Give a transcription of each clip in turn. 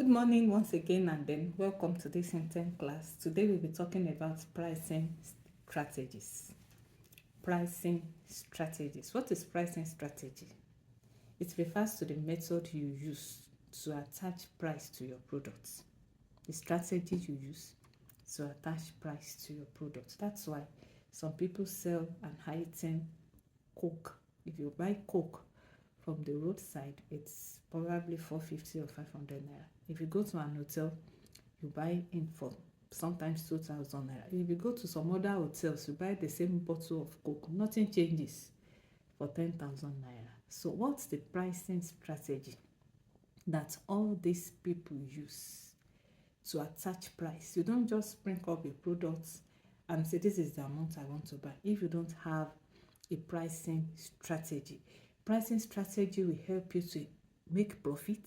Good morning once again, and then welcome to this intern class. Today we'll be talking about pricing strategies. Pricing strategies. What is pricing strategy? It refers to the method you use to attach price to your products. The strategy you use to attach price to your products. That's why some people sell an item, Coke. If you buy Coke from the roadside, it's probably 450 or 500 naira. If you go to an hotel, you buy in for sometimes 2,000 naira. If you go to some other hotels, you buy the same bottle of Coke, nothing changes, for 10,000 naira. So what's the pricing strategy that all these people use to attach price? You don't just bring up a product and say this is the amount I want to buy if you don't have a pricing strategy. Pricing strategy will help you to make profit.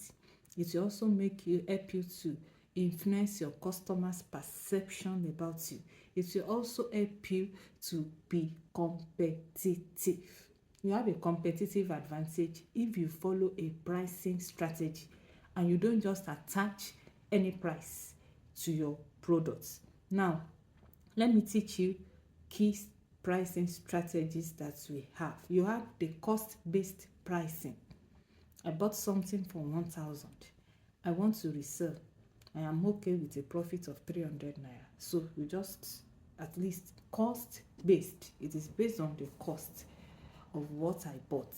It will also help you to influence your customers' perception about you. It will also help you to be competitive. You have a competitive advantage if you follow a pricing strategy and you don't just attach any price to your products. Now, let me teach you key pricing strategies that we have. You have the cost-based pricing. I bought something for 1,000. I want to resell. I am okay with a profit of 300 naira. So we just, at least cost-based. It is based on the cost of what I bought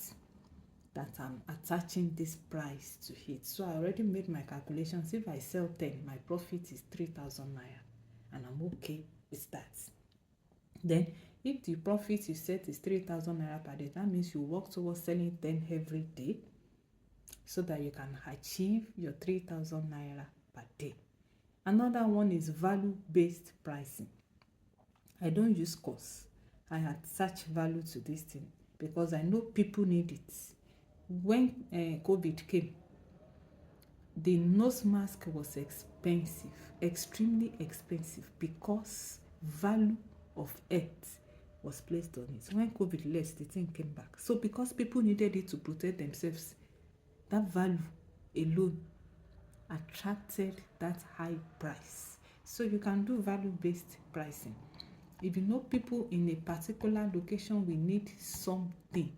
that I'm attaching this price to it. So I already made my calculations. If I sell 10, my profit is 3,000 naira, and I'm okay with that. Then, if the profit you set is 3,000 naira per day, that means you work towards selling 10 every day so that you can achieve your 3,000 naira per day. Another one is value-based pricing. I don't use cost. I attach value to this thing because I know people need it. When COVID came, the nose mask was expensive, extremely expensive, because value of health was placed on it. When COVID left, the thing came back. So because people needed it to protect themselves, that value alone attracted that high price. So you can do value-based pricing. If you know people in a particular location will need something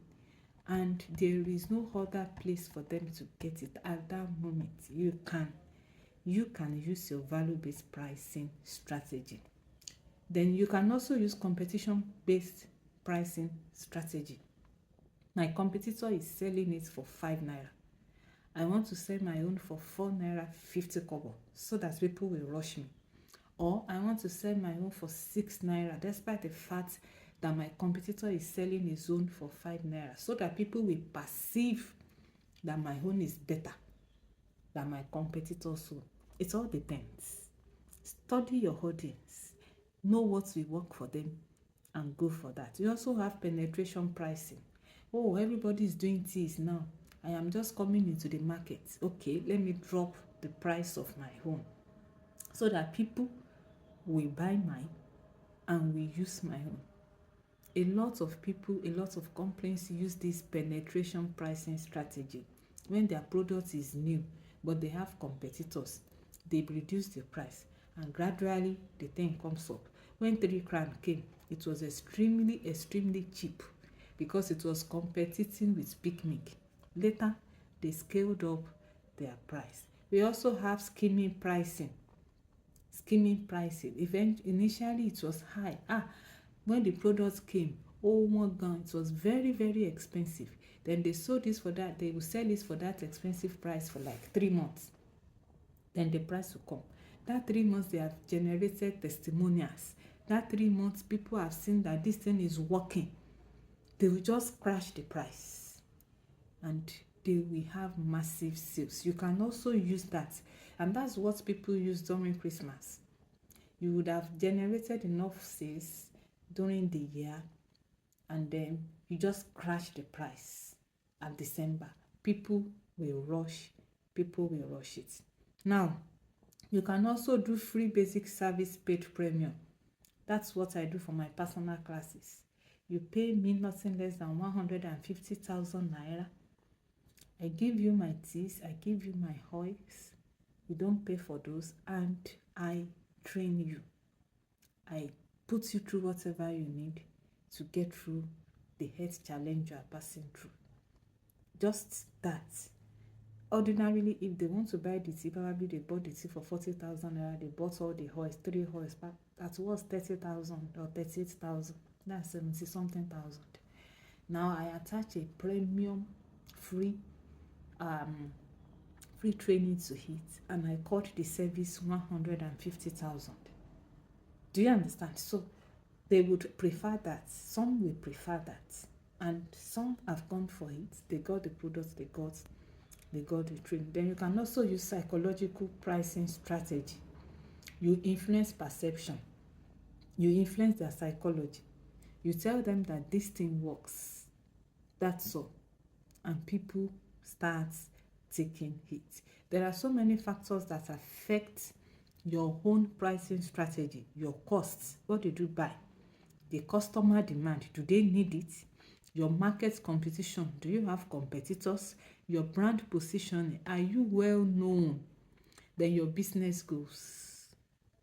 and there is no other place for them to get it at that moment, you can use your value-based pricing strategy. Then you can also use competition-based pricing strategy. My competitor is selling it for 5 naira. I want to sell my own for 4 naira 50 kobo so that people will rush me. Or I want to sell my own for 6 naira despite the fact that my competitor is selling his own for 5 naira, so that people will perceive that my own is better than my competitor's own. It all depends. Study your audience. Know what will work for them and go for that. You also have penetration pricing. Oh, everybody is doing this now. I am just coming into the market. Okay, let me drop the price of my own so that people will buy mine and will use my own. A lot of people, a lot of companies use this penetration pricing strategy. When their product is new but they have competitors, they reduce the price and gradually the thing comes up. When 3 crown came, it was extremely cheap because it was competing with picnic. Later, they scaled up their price. We also have skimming pricing. Initially it was high. When the product came, oh my God, it was very expensive. Then they sold this for that. They will sell this for that expensive price for like 3 months. Then the price will come. That 3 months they have generated testimonials. That 3 months people have seen that this thing is working. They will just crash the price and they will have massive sales. You can also use that, and that's what people use during Christmas. You would have generated enough sales during the year and then you just crash the price at December. People will rush it. Now, you can also do free basic service paid premium. That's what I do for my personal classes. You pay me nothing less than 150,000 naira. I give you my teas, I give you my oils, You don't pay for those, and I train you. I put you through whatever you need to get through the health challenge you are passing through. Just that. Ordinarily, if they want to buy the tea, probably they bought the tea for 40,000 naira, they bought all the oils, 3 oils, but that was 30,000 or 38,000. That's 70 something thousand. Now I attach a premium free free training to it, and I called the service 150,000. Do you understand? So they would prefer that. Some will prefer that, and some have gone for it. They got the products, they got the training. Then you can also use psychological pricing strategy. You influence perception. You influence their psychology. You tell them that this thing works. That's all. And people start taking it. There are so many factors that affect your own pricing strategy. Your costs. What did you buy? The customer demand. Do they need it? Your market competition. Do you have competitors? Your brand positioning. Are you well known? Then your business goals.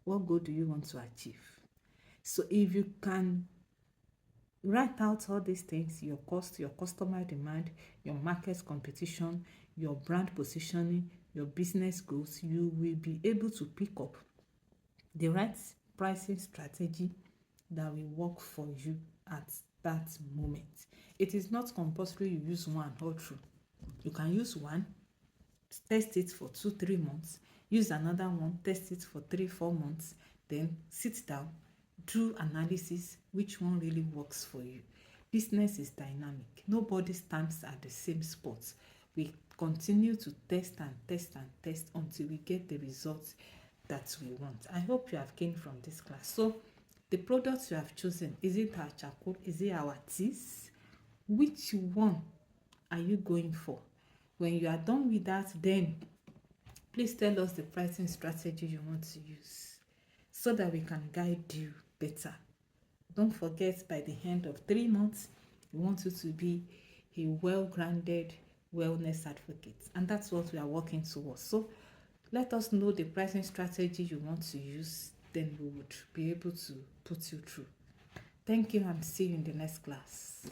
What goal do you want to achieve? So if you can write out all these things, your cost, your customer demand, your market competition, your brand positioning, your business goals, you will be able to pick up the right pricing strategy that will work for you at that moment. It is not compulsory you use one all through. You can use one, test it for 2-3 months, use another one, test it for 3-4 months, then sit down, do analysis, which one really works for you. Business is dynamic. Nobody stands at the same spot. We continue to test and test and test until we get the results that we want. I hope you have gained from this class. So the products you have chosen, is it our charcoal? Is it our teas? Which one are you going for? When you are done with that, then please tell us the pricing strategy you want to use so that we can guide you better. Don't forget, by the end of 3 months, we want you to be a well-grounded wellness advocate, and that's what we are working towards. So let us know the pricing strategy you want to use, then we would be able to put you through. Thank you, and see you in the next class.